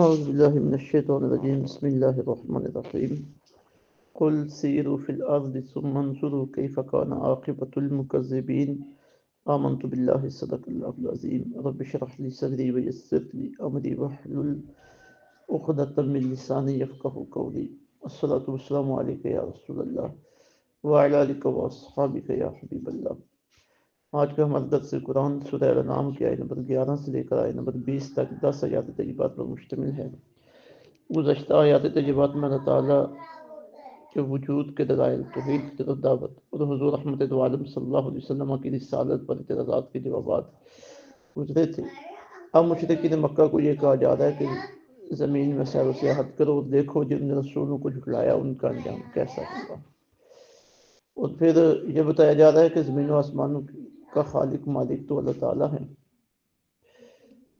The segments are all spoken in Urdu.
أعوذ بالله من الشيطان الرجيم بسم الله الرحمن الرحيم قل سيروا في الأرض ثم انظروا كيف كان عاقبة المكذبين آمنت بالله صدق الله العظيم رب اشرح لي صدري ويسر لي أمري واحلل عقدة من لساني يفقهوا قولي الصلاة والسلام عليك يا رسول الله وعلى آلك وأصحابك يا حبيب الله۔ آج کا ہمارا درس قرآن سورہ الانعام کی آیت نمبر 11 سے لے کر آیت نمبر 20 تک 10 آیات طیبات پر مشتمل ہے۔ گزشتہ آیات طیبات میں اللہ تعالیٰ کے وجود کے دلائل، توحید کی طرف دعوت اور حضور رحمت دو عالم صلی اللہ علیہ وسلم کی رسالت پر اعتراضات کے جوابات گزرے تھے۔ اب مشرکین مکہ کو یہ کہا جا رہا ہے کہ زمین میں سیر و سیاحت کرو اور دیکھو جن نے رسولوں کو جھٹلایا ان کا انجام کیسا ہوگا۔ اور پھر یہ بتایا جا رہا ہے کہ زمین و آسمانوں کا خالق مالک تو اللہ تعالیٰ ہے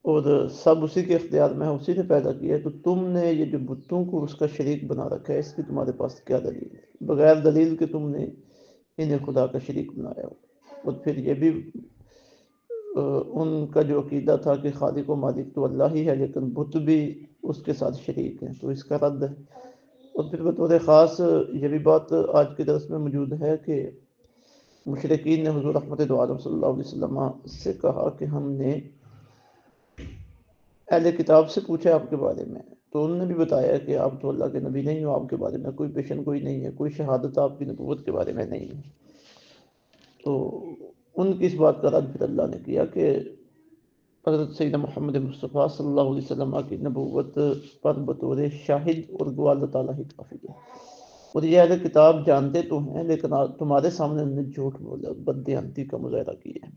اور سب اسی کے اختیار میں ہے، اسی نے پیدا کیا ہے، تو تم نے یہ جو بتوں کو اس کا شریک بنا رکھا ہے اس کی تمہارے پاس کیا دلیل ہے؟ بغیر دلیل کے تم نے انہیں خدا کا شریک بنایا ہو۔ اور پھر یہ بھی ان کا جو عقیدہ تھا کہ خالق و مالک تو اللہ ہی ہے لیکن بت بھی اس کے ساتھ شریک ہیں، تو اس کا رد ہے۔ اور پھر بطور خاص یہ بھی بات آج کے درس میں موجود ہے کہ مشرکین نے حضور رحمت دو عالم صلی اللہ علیہ وسلم سے کہا کہ ہم نے اہل کتاب سے پوچھا آپ کے بارے میں، تو انہوں نے بھی بتایا کہ آپ تو اللہ کے نبی نہیں ہو، آپ کے بارے میں کوئی پیشن گوئی نہیں ہے، کوئی شہادت آپ کی نبوت کے بارے میں نہیں ہے۔ تو ان کی اس بات کا رد پھر اللہ نے کیا کہ حضرت سیدنا محمد مصطفیٰ صلی اللہ علیہ وسلم کی نبوت پر بطور شاہد اور گواہ اللہ تعالیٰ ہی کافی ہے۔ اور یہ اہل کتاب جانتے تو ہیں لیکن تمہارے سامنے انہوں نے جھوٹ بولا، بددیانتی کا مظاہرہ کیا ہے۔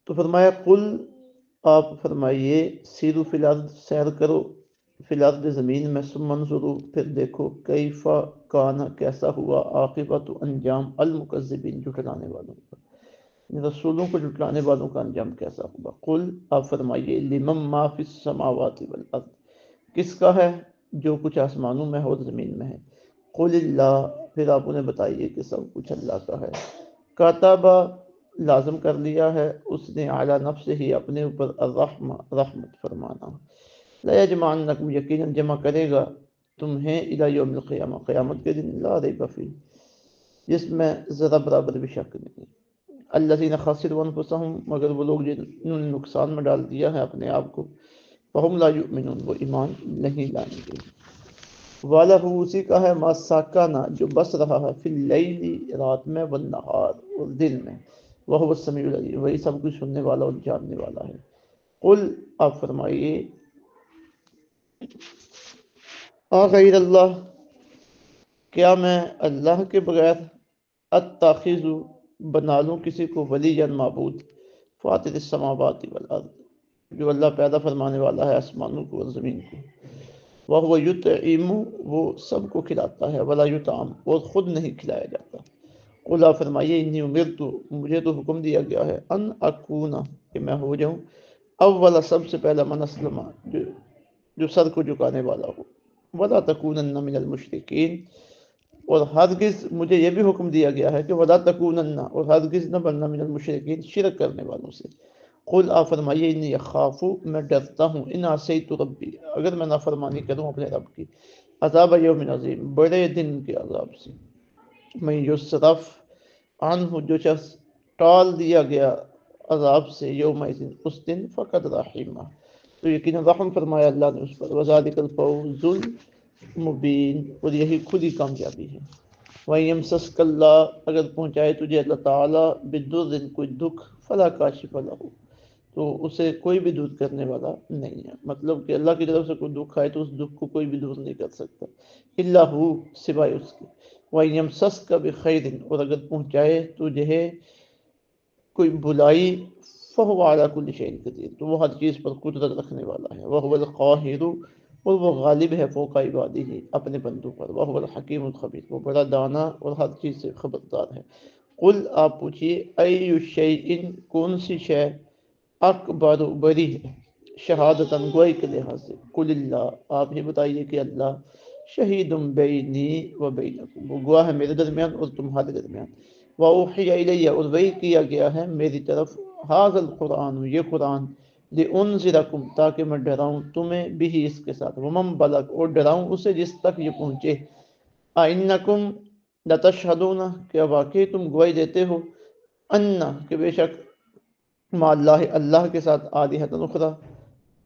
تو فرمایا قل، آپ فرمائیے سیرو فی الارض، سیر کرو فی الارض زمین میں، ثم انظروا پھر دیکھو کیف کان کیسا ہوا، عاقبت انجام المکذبین جھٹلانے والوں کا، رسولوں کو جھٹلانے والوں کا انجام کیسا ہوگا۔ قل، آپ فرمائیے لمن ما فی السماوات والارض، کس کا ہے جو کچھ آسمانوں میں ہے اور زمین میں ہے۔ قل اللہ، پھر آپ انہیں بتائیے کہ سب کچھ اللہ کا ہے۔ کاتبہ، لازم کر لیا ہے اس نے، اعلی نفس ہی، اپنے اوپر، الرحمہ، رحمت فرمانا۔ لا یجمعنکم، یقیناً جمع کرے گا تمہیں، الی یوم القیامہ، قیامت کے دن، لا ریب فیہ، جس میں ذرا برابر بھی شک نہیں۔ الذین خسروا انفسہم، مگر وہ لوگ جنہوں نے نقصان میں ڈال دیا ہے اپنے آپ کو، فہم لا یؤمنون، وہ ایمان نہیں لائیں گے۔ وَلَهُ، اسی کا ہے، ما ساکانہ، جو بس رہا ہے، فی اللیل، رات میں، والنہار، اور دن میں، وَهُوَ السمیع العلیم، وہی سب کچھ سننے والا اور جاننے والا ہے۔ قل، آپ فرمائیے غیر اللہ، کیا میں اللہ کے بغیر، اتخذ، بنا لوں کسی کو، ولیًا، معبود، فاطر السماوات والارض، جو اللہ پیدا فرمانے والا ہے آسمانوں کو اور زمین کو، وَهُوَ يُطْعِمُ، وہ سب کو کھلاتا ہے، وَلَا يُطْعَمُ، اور خود نہیں کھلایا جاتا۔ قل، آپ فرمائیے انی امرت، مجھے تو حکم دیا گیا ہے، ان اکون، کہ میں ہو جاؤں، اول، سب سے پہلا، من اسلم، جو سر کو جھکانے والا ہو، وَلَا تَكُونَنَّ مِنَ الْمُشْرِكِينَ، اور ہرگز مجھے یہ بھی حکم دیا گیا ہے کہ وَلَا تَكُونَنَّ، اور ہرگز نہ بننا، من الْمُشْرِكِينَ، شرک کرنے والوں سے۔ قل، آپ فرمائیے انی اخاف، میں ڈرتا ہوں، ان عصیت ربی، اگر میں نافرمانی کروں اپنے رب کی، عذاب یوم عظیم، بڑے دن کے عذاب سے۔ من یصرف عنہ، جو شخص ٹال دیا گیا عذاب سے، یوم اس دن، فقد رحمہ، تو یقینا رحم فرمایا اللہ نے اس پر، وذالک الفوز المبین، اور یہی خود ہی کامیابی ہے۔ وَإِن يَمْسَسْكَ اللَّهُ، اگر پہنچائے تجھے اللہ تعالیٰ، بِضُرٍ، کوئی دکھ، فَلَا كَاشِفَ لَهُ، تو اسے کوئی بھی دور کرنے والا نہیں ہے۔ مطلب کہ اللہ کی طرف سے کوئی دکھ آئے تو اس دکھ کو کوئی بھی دور نہیں کر سکتا، الا ہو، سوائے اس کے۔ وَإِن يَمْسَسْكَ بِخَيْرٍ، اور اگر پہنچائے تجھے کوئی بلائی، فَهُوَ عَلَى كُلِّ شَيْءٍ قدیر، تو وہ ہر چیز پر قدرت رکھنے والا ہے۔ وَهُوَ الْقَاهِرُ، اور وہ غالب ہے، فوق عبادہ، اپنے بندوں پر۔ وَهُوَ الْحَكِيمُ الْخَبِيرُ، وہ بڑا دانا اور ہر چیز سے خبردار ہے۔ قل، آپ پوچھئے، أَيُّ شَيْءٍ، کون سی شے، اکبر، بڑی ہے، شہادتاً، گواہی کے لحاظ سے، قل اللہ، آپ ہی بتائیے کہ اللہ، شہید بینی و بینکم، وہ گواہ ہے میرے درمیان اور تمہارے درمیان۔ وَأُوحِیَ إِلَیَّ، اور وحی کیا گیا ہے میری طرف، ھذا القرآن، یہ قرآن، لِأُنذِرَكُمْ تاکہ میں ڈراؤں تمہیں بھی اس کے ساتھ، وَمَن بلغ اور ڈراؤں اسے جس تک یہ پہنچے، أَإِنَّكُمْ لَتَشْهَدُونَ کیا واقعی تم گواہی دیتے ہو، اَنَّ کہ بے شک مع اللہ اللہ کے ساتھ آلِہَةً اخری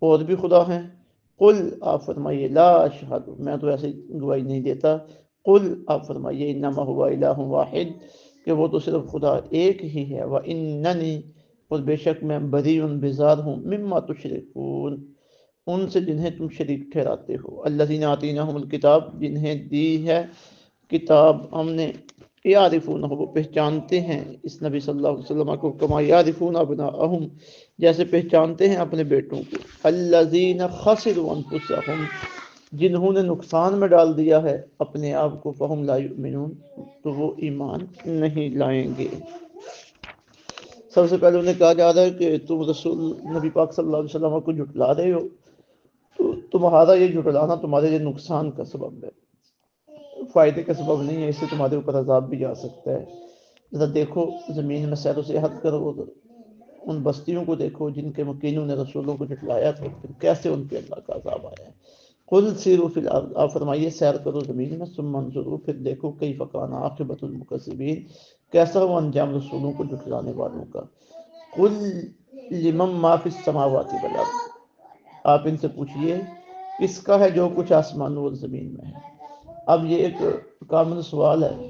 اور بھی خدا ہیں، قل آپ فرمائیے لا اشہد میں تو ایسی گواہی نہیں دیتا، قل آپ فرمائیے انما هو الہ واحد کہ وہ تو صرف خدا ایک ہی ہے، واننی اور بے شک میں بریء بیزار ہوں مما تشرکون ان سے جنہیں تم شریک ٹھہراتے ہو، الذین آتیناہم الکتاب جنہیں دی ہے کتاب ہم نے، یعرفونہ وہ پہچانتے ہیں اس نبی صلی اللہ علیہ وسلم کو، کما یعرفون ابناءہم جیسے پہچانتے ہیں اپنے بیٹوں کو، الذین خسروا انفسہم جنہوں نے نقصان میں ڈال دیا ہے اپنے آپ کو، فہم لا یؤمنون تو وہ ایمان نہیں لائیں گے۔ سب سے پہلے انہیں کہا جا رہا ہے کہ تم رسول نبی پاک صلی اللہ علیہ وسلم کو جھٹلا رہے ہو، تو تمہارا یہ جھٹلانا تمہارے لیے نقصان کا سبب ہے، فائدے کا سبب نہیں ہے، اس سے تمہارے اوپر عذاب بھی جا سکتا ہے۔ ذرا دیکھو زمین میں سیر و سیاحت کرو، ان بستیوں کو دیکھو جن کے مکینوں نے رسولوں کو جھٹلایا تھا، پھر کیسے ان پہ اللہ کا عذاب آیا ہے۔ قل سیروا فی الارض آپ فرمائیے سیر کرو زمین میں، ثم انظروا پھر دیکھو کیف کان عاقبۃ المکذبین کیسا ہوا انجام رسولوں کو جھٹلانے والوں کا۔ قل لمن ما فی السماوات والارض آپ ان سے پوچھئے کس کا ہے جو کچھ آسمانوں اور زمین میں ہے۔ اب یہ ایک کامن سوال ہے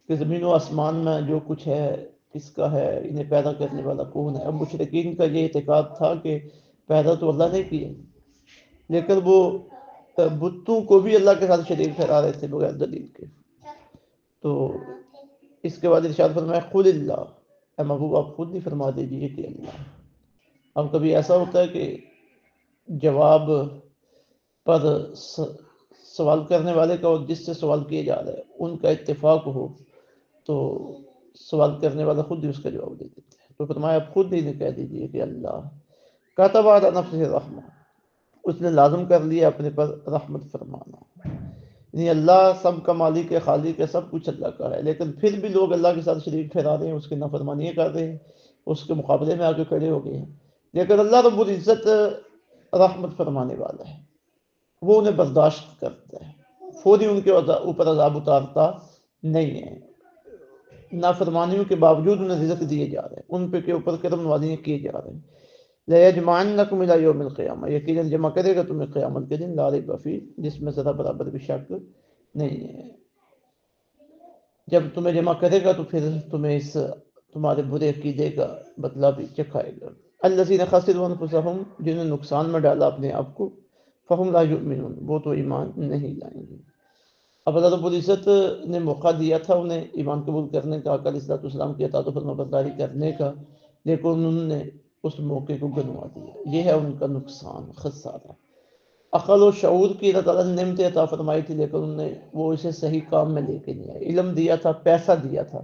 کہ زمین و آسمان میں جو کچھ ہے کس کا ہے، انہیں پیدا کرنے والا کون ہے۔ اب مشرکین کا یہ اعتقاد تھا کہ پیدا تو اللہ نے کیے، لیکن وہ بتوں کو بھی اللہ کے ساتھ شریک ٹھہرا رہے تھے بغیر دلیل کے۔ تو اس کے بعد ارشاد فرمایا قل اللہ اے محبوب آپ خود ہی فرما دیجیے کہ اللہ۔ اب کبھی ایسا ہوتا ہے کہ جواب پر سوال کرنے والے کا اور جس سے سوال کیا جا رہا ہے ان کا اتفاق ہو تو سوال کرنے والا خود ہی اس کا جواب دے دیتا ہے۔ تو فرمایا آپ خود ہی نے کہہ دیجیے کہ اللہ کتب علی نفسہ الرحمہ اس نے لازم کر لیا اپنے پر رحمت فرمانا، یعنی اللہ سب کا مالک ہے، خالق ہے، سب کچھ اللہ کا ہے، لیکن پھر بھی لوگ اللہ کے ساتھ شریک ٹھہرا رہے ہیں، اس کی نافرمانیاں کر رہے ہیں، اس کے مقابلے میں آ کے کھڑے ہو گئے ہیں۔ لیکن اللہ رب العزت رحمت فرمانے والا ہے، وہ انہیں برداشت کرتا ہے، فوری ان کے اوپر عذاب اتارتا نہیں ہے، نافرمانیوں کے باوجود انہیں رزق دیے جا رہے ہیں، ان پہ کے اوپر کرم نوازیاں کیے جا رہے ہیں۔ لَيَجْمَعَنَّكُمْ إِلَىٰ يَوْمِ الْقِيَامَةِ یقیناً جمع کرے گا تمہیں قیامت کے دن، لا ریب فیہ جس میں ذرا برابر بھی شک نہیں ہے۔ جب تمہیں جمع کرے گا تو پھر تمہیں اس تمہارے برے عقیدے کا بدلہ بھی چکھائے گا۔ الذین خسروا انفسہم جنہوں نے نقصان میں ڈالا اپنے آپ کو، فہم لا یؤمنون وہ تو ایمان نہیں لائیں گے۔ اب اللہ رب العزت نے موقع دیا تھا انہیں ایمان قبول کرنے کا، آقا علیہ الصلوۃ والسلام کی اطاعت و فرمانبرداری کرنے کا، لیکن انہوں نے اس موقع کو گنوا دیا، یہ ہے ان کا نقصان خسارہ۔ عقل و شعور کی اللہ تعالیٰ نے نعمت عطا فرمائی تھی لیکن انہوں نے وہ اسے صحیح کام میں لے کے نہیں آئے، علم دیا تھا، پیسہ دیا تھا،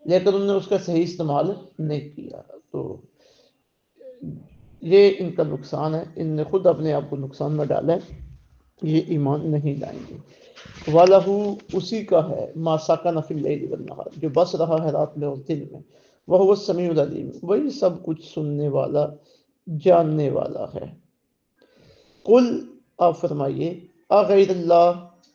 لیکن انہوں نے اس کا صحیح استعمال نہیں کیا، تو یہ ان کا نقصان ہے، ان نے خود اپنے آپ کو نقصان میں ڈالا ہے، یہ ایمان نہیں لائیں گے۔ وَلَهُ اسی کا ہے ما سَكَنَ فِي اللَّيْلِ وَالنَّهَارِ جو بس رہا ہے رات میں اور دن میں، وَهُوَ السَّمِيعُ الْعَلِيمُ وہی سب کچھ سننے والا جاننے والا ہے۔ قل آپ فرمائیے اغیر اللہ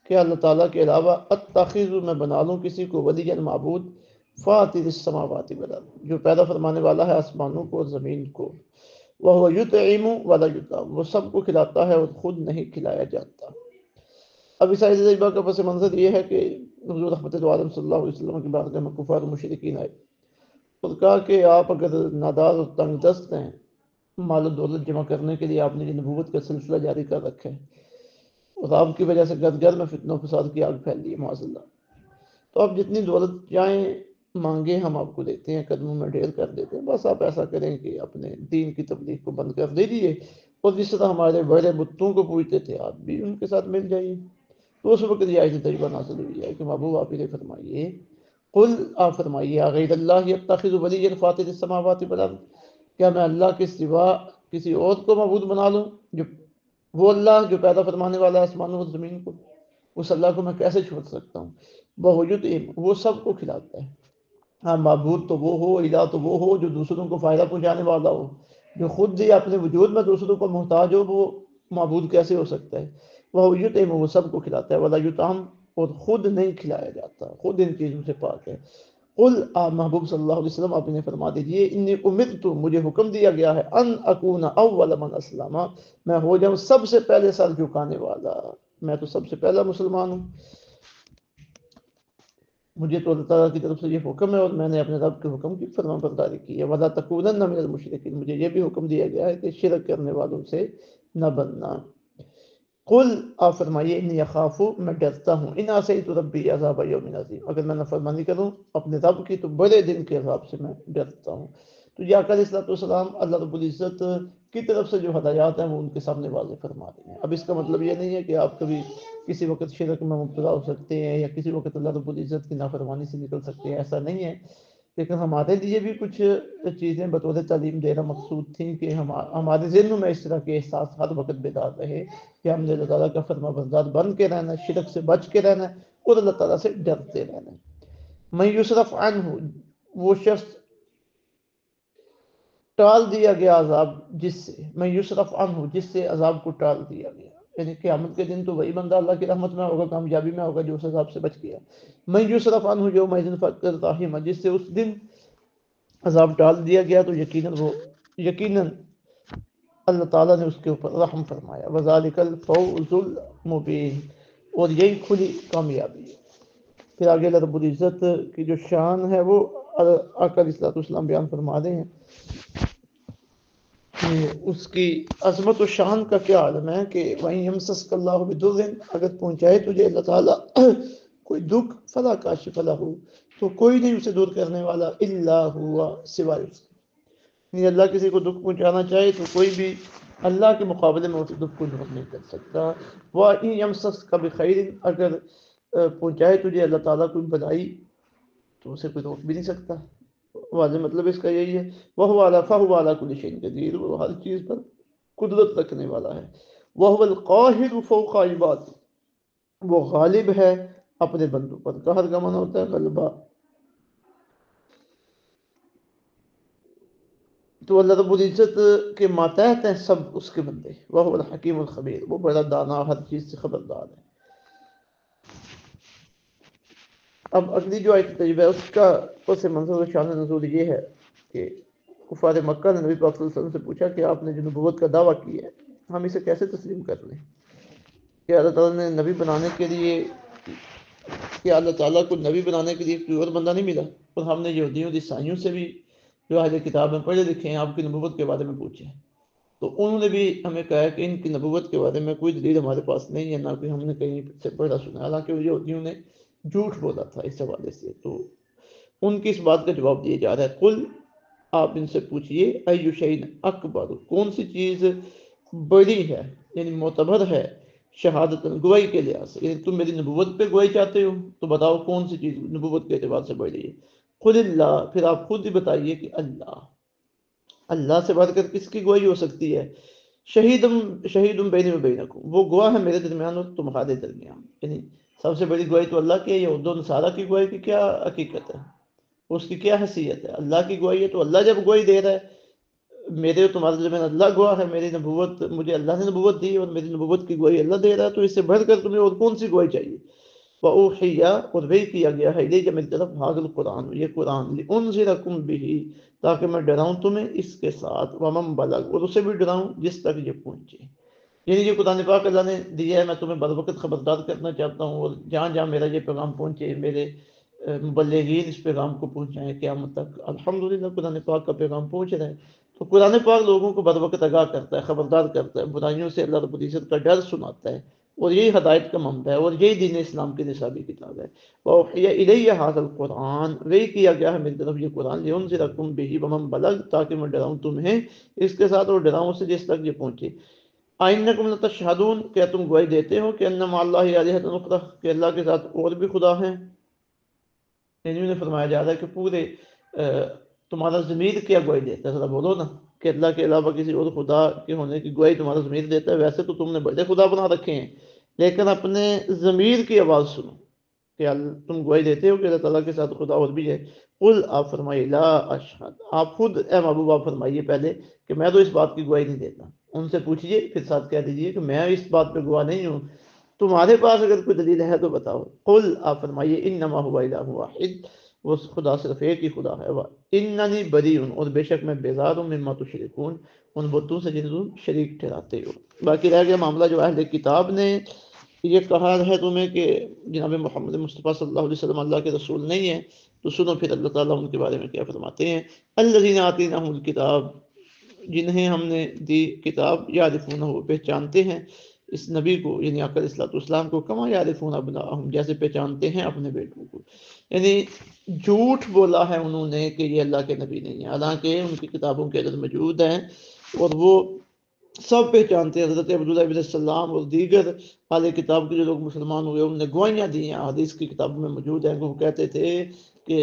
کہ اللہ تعالیٰ کے علاوہ اتخذ میں بنا لوں کسی کو ولیًا معبود، فاطر السماوات والارض جو پیدا فرمانے والا ہے آسمانوں کو اور زمین کو، وَهُوَ يُطْعِمُ وَلَا يُطْعَمُ وہ سب کو کھلاتا ہے اور خود نہیں کھلایا جاتا۔ اب اس آیت طیبہ کا پس منظر یہ ہے کہ حضور رحمت عالم صلی اللہ علیہ وسلم کی بارگاہ میں کفار و مشرکین آئے اور کہا کہ آپ اگر نادار اور تنگ دست ہیں، مال و دولت جمع کرنے کے لیے آپ نے یہ نبوت کا سلسلہ جاری کر رکھا ہے اور آپ کی وجہ سے گھر گھر میں فتنہ و فساد کی آگ پھیل رہی ہے معاذ اللہ، تو آپ جتنی دولت چاہیں مانگیں ہم آپ کو دیتے ہیں، قدموں میں ڈھیر کر دیتے ہیں، بس آپ ایسا کریں کہ اپنے دین کی تبلیغ کو بند کر دے دیجیے اور جس طرح ہمارے بڑے بتوں کو پوجتے تھے آپ بھی ان کے ساتھ مل جائیے۔ تو اس وقت یہ آیت طیبہ نازل ہوئی ہے کہ محبوب آپ انہیں فرمائیے قل آپ فرمائیے غیر اللہ یتخذ ولیا فاطر السماوات والارض کیا میں اللہ کے سوا کسی اور کو معبود بنا لوں، جو وہ اللہ جو پیدا فرمانے والا ہے آسمانوں اور زمین کو، اس اللہ کو میں کیسے چھوڑ سکتا ہوں۔ وَهُ وہ سب کو کھلاتا ہے، ہاں معبود تو وہ ہو، الہ تو وہ ہو جو دوسروں کو فائدہ پہنچانے والا ہو، جو خود ہی اپنے وجود میں دوسروں کو محتاج ہو وہ معبود کیسے ہو سکتا ہے؟ وہ یطعم، وہ سب کو کھلاتا ہے، ولا یطعم، اور خود نہیں کھلایا جاتا، خود ان چیزوں سے پاک ہے۔ قل، آپ محبوب صلی اللہ علیہ وسلم آپ انہیں فرما دیجئے، انی امرت، مجھے حکم دیا گیا ہے، ان اکون اول من اسلم، میں ہو جاؤں سب سے پہلے سر جھکانے والا، میں تو سب سے پہلا مسلمان ہوں، مجھے تو اللہ تعالیٰ کی طرف سے یہ حکم ہے اور میں نے اپنے رب کے حکم کی فرما برداری کی ہے۔ وَلَا تَكُونَنَّ مِنَ الْمُشْرِكِينَ، مجھے یہ بھی حکم دیا گیا ہے کہ شرک کرنے والوں سے نہ بننا۔ قل، آپ فرمائیے، انی اخاف، میں ڈرتا ہوں، ان عصیت ربی عذاب یوم عظیم، اگر میں نافرمانی کروں اپنے رب کی تو بڑے دن کے عذاب سے میں ڈرتا ہوں۔ تو یہ آقا علیہ السلام اللہ رب العزت کی طرف سے جو ہدایات ہیں وہ ان کے سامنے واضح فرما رہے ہیں۔ اب اس کا مطلب یہ نہیں ہے کہ آپ کبھی کسی وقت شرک میں مبتلا ہو سکتے ہیں یا کسی وقت اللہ رب العزت کی نافرمانی سے نکل سکتے ہیں، ایسا نہیں ہے، لیکن ہمارے لیے بھی کچھ چیزیں بطور تعلیم دینا مقصود تھیں کہ ہمارے ذہنوں میں اس طرح کے احساس ہر وقت بیدار رہے کہ ہم نے اللہ تعالیٰ کا فرما بردار بن کے رہنا ہے، شرک سے بچ کے رہنا ہے اور اللہ تعالیٰ سے ڈرتے رہنا ہے۔ من یصرف عنہ، وہ شخص ٹال دیا گیا عذاب جس سے، من یصرف عنہ، جس سے عذاب کو ٹال دیا گیا، یعنی قیامت کے دن تو وہی بندہ اللہ کی رحمت میں ہوگا، کامیابی میں ہوگا جو اس عذاب سے بچ گیا۔ من یصرف عنہ یومئذ فقد رحمہ، جس سے اس دن عذاب ٹال دیا گیا تو یقیناً اللہ تعالیٰ نے اس کے اوپر رحم فرمایا۔ وذالک الفوز المبین، اور یہی کھلی کامیابی ہے۔ پھر آگے اللہ رب العزت کی جو شان ہے وہ آقا علیہ الصلوۃ والسلام بیان فرما رہے ہیں کہ اس کی عظمت و شان کا کیا عالم ہے کہ وَإِن يَمْسَسْكَ اللَّهُ بِضُرٍّ، اگر پہنچائے تجھے اللہ تعالیٰ کوئی دکھ، فلا کاشف لہ، تو کوئی نہیں اسے دور کرنے والا، الا ہوا، سوائے اس کے، یعنی اللہ کسی کو دکھ پہنچانا چاہے تو کوئی بھی اللہ کے مقابلے میں اس دکھ کو دور نہیں کر سکتا۔ وَإِن يَمْسَسْكَ بِخَيْرٍ، اگر پہنچائے تجھے اللہ تعالیٰ کوئی بھلائی تو اسے کوئی روک بھی نہیں سکتا۔ واضح مطلب اس کا یہی ہے، وَهُوَ عَلَىٰ كُلِّ شَيْءٍ قَدِيرٌ، وہ ہر چیز پر قدرت رکھنے والا ہے۔ وَهُوَ الْقَاهِرُ فَوْقَ عِبَادِهِ، وہ غالب ہے اپنے بندوں پر، قہر کا معنی ہوتا ہے غلبہ۔ تو اللہ رب العزت کے ماتحت ہیں سب اس کے بندے۔ وَهُوَ الْحَكِيمُ الْخَبِيرُ، وہ بڑا دانا ہر چیز سے خبردار ہے۔ اب اگلی جو آیت تجربہ ہے اس کا پس منظر و شان نزول یہ ہے کہ کفار مکہ نے نبی پاک صلی اللہ علیہ وسلم سے پوچھا کہ آپ نے جو نبوت کا دعویٰ کیا ہے ہم اسے کیسے تسلیم کر لیں؟ کہ اللہ تعالیٰ نے نبی بنانے کے لیے، کہ اللہ تعالیٰ کو نبی بنانے کے لیے کوئی اور بندہ نہیں ملا، اور ہم نے یہودیوں اور عیسائیوں سے بھی جو اہل کتاب میں پڑھے لکھے ہیں آپ کی نبوت کے بارے میں پوچھے، تو انہوں نے بھی ہمیں کہا ہے کہ ان کی نبوت کے بارے میں کوئی دلیل ہمارے پاس نہیں ہے، نہ کوئی ہم نے کہیں سے پڑھا سنا، حالانکہ وہ یہودیوں نے جھوٹ بولا تھا اس حوالے سے۔ تو ان کی اس بات کا جواب دیا جا رہا ہے، قل، آپ ان سے پوچھئے، ایو شیء اکبر، کون سی چیز بڑی ہے، یعنی معتبر ہے، شہادت، گواہی کے لحاظ سے، یعنی تم میری نبوت پہ گواہی چاہتے ہو تو بتاؤ کون سی چیز نبوت کے اعتبار سے بڑی ہے۔ قل اللہ، پھر آپ خود ہی بتائیے کہ اللہ سے بڑھ کر کس کی گواہی ہو سکتی ہے؟ شہیدم بینی و بینکم، وہ گواہ ہے میرے درمیان اور تمہارے درمیان، یعنی سب سے بڑی گواہی تو اللہ کی ہے، یہود و نصارہ کی گواہی کی کیا حقیقت ہے، اس کی کیا حیثیت ہے؟ اللہ کی گواہی ہے تو اللہ جب گواہی دے رہا ہے میرے اور تمہارے درمیان، اللہ گواہ ہے، میری نبوت، مجھے اللہ نے نبوت دی اور میری نبوت کی گواہی اللہ دے رہا ہے، تو اس سے بڑھ کر تمہیں اور کون سی گواہی چاہیے؟ وَأُوحِيَ، اور وحی کیا گیا ہے، الیک میری طرف، ھذا القرآن، یہ قرآن، لِأُنذِرَکُم بِہ، تاکہ میں ڈراؤں تمہیں اس کے ساتھ، وَمَن بَلَغ، اور اسے بھی ڈراؤں جس تک یہ پہنچے، یعنی یہ قرآن پاک اللہ نے دیا ہے، میں تمہیں بر وقت خبردار کرنا چاہتا ہوں، اور جہاں جہاں میرا یہ پیغام پہنچے، میرے مبلغین اس پیغام کو پہنچائیں قیامت تک۔ الحمدللہ قرآن پاک کا پیغام پہنچ رہا ہے، تو قرآن پاک لوگوں کو بر وقت آگاہ کرتا ہے، خبردار کرتا ہے، برائیوں سے اللہ رب العزت کا ڈر سناتا ہے، اور یہی ہدایت کا منبع ہے، اور یہی دین اسلام کی نصابی کتاب ہے۔ وَأُوحِيَ إِلَيَّ هَذَا الْقُرْآنُ، وحی کیا گیا ہے میری طرف یہ قرآن، لِأُنذِرَکُم بِہ وَمَن بَلَغ، تاکہ میں ڈراؤں تمہیں اس کے ساتھ اور ڈراؤں سے جس تک یہ پہنچے۔ أَإِنَّکُمْ لَتَشْهَدُونَ، کیا تم گواہی دیتے ہو کہ أَنَّ مَعَ اللَّهِ آلِهَةً أُخْرَىٰ، کہ اللہ کے ساتھ اور بھی خدا ہیں؟ یعنی انہیں فرمایا جا رہا ہے کہ پورے تمہارا ضمیر کیا گواہی دیتا ہے، ذرا بولو نا کہ اللہ کے علاوہ کسی اور خدا کے ہونے کی گواہی تمہارا ضمیر دیتا ہے؟ ویسے تو تم نے بڑے خدا بنا رکھے ہیں، لیکن اپنے ضمیر کی آواز سنو کہ تم گواہی دیتے ہو کہ اللہ تعالیٰ کے ساتھ خدا اور بھی ہے۔ قل آپ فرمائیے لا اشہد، آپ خود اے محبوب آپ فرمائیے پہلے کہ میں تو اس بات کی گواہی نہیں دیتا، ان سے پوچھئے پھر ساتھ کہہ دیجئے کہ میں اس بات پہ گواہ نہیں ہوں، تمہارے پاس اگر کوئی دلیل ہے تو بتاؤ۔ قل آپ فرمائیے انما هو الہ واحد، وہ خدا صرف ایک ہی خدا ہے، اننی بریء، اور بے شک میں بیزار ہوں، مما تشرکون، ان بتوں سے جن کو شریک ٹھہراتے ہو۔ باقی رہ گیا معاملہ جو اہل کتاب نے یہ کہا ہے تمہیں کہ جناب محمد مصطفیٰ صلی اللہ علیہ وسلم اللہ کے رسول نہیں ہے، تو سنو پھر اللہ تعالیٰ ان کے بارے میں کیا فرماتے ہیں۔ الذین آتیناہم الکتاب، جنہیں ہم نے دی کتاب، یعرفونہ، وہ پہچانتے ہیں اس نبی کو یعنی آقا علیہ الصلوۃ والسلام کو، کما یعرفون ابناءہم، جیسے پہچانتے ہیں اپنے بیٹوں کو، یعنی جھوٹ بولا ہے انہوں نے کہ یہ اللہ کے نبی نہیں ہے، حالانکہ ان کی کتابوں کے اندر موجود ہیں اور وہ سب پہچانتے ہیں۔ حضرت عبداللہ ابن السلام اور دیگر اہل کتاب کے جو لوگ مسلمان ہوئے انہوں نے گواہیاں دی ہیں، حدیث کی کتابوں میں موجود ہیں، وہ کہتے تھے کہ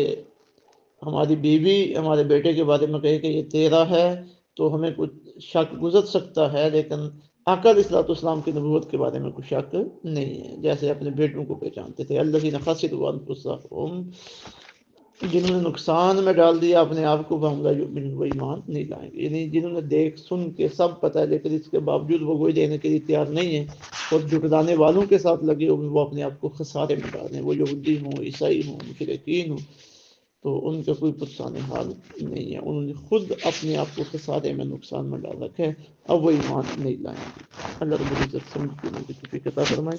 ہماری بیوی ہمارے بیٹے کے بارے میں کہے کہ یہ تیرا ہے تو ہمیں کچھ شک گزر سکتا ہے، لیکن آقا علیہ الصلوۃ والسلام کی نبوت کے بارے میں کچھ شک نہیں ہے، جیسے اپنے بیٹوں کو پہچانتے تھے۔ الذین خسروا انفسہم، جنہوں نے نقصان میں ڈال دیا اپنے آپ کو، وہ یؤمنون، وہ ایمان نہیں لائیں گے، یعنی جنہوں نے دیکھ سن کے سب پتہ ہے لیکن اس کے باوجود وہ گوئی دینے کے لیے تیار نہیں ہیں اور جھٹلانے والوں کے ساتھ لگے ہوئے، وہ اپنے آپ کو خسارے میں ڈال دیں، وہ یہودی ہوں، عیسائی ہوں، مشرکین ہوں، تو ان کا کوئی پرسان حال نہیں ہے، انہوں نے خود اپنے آپ کو خسارے میں نقصان میں ڈال رکھا ہے، اب وہ ایمان نہیں لائیں گے۔ اللہ رب العزت سمجھ کی توفیق عطا فرمائے۔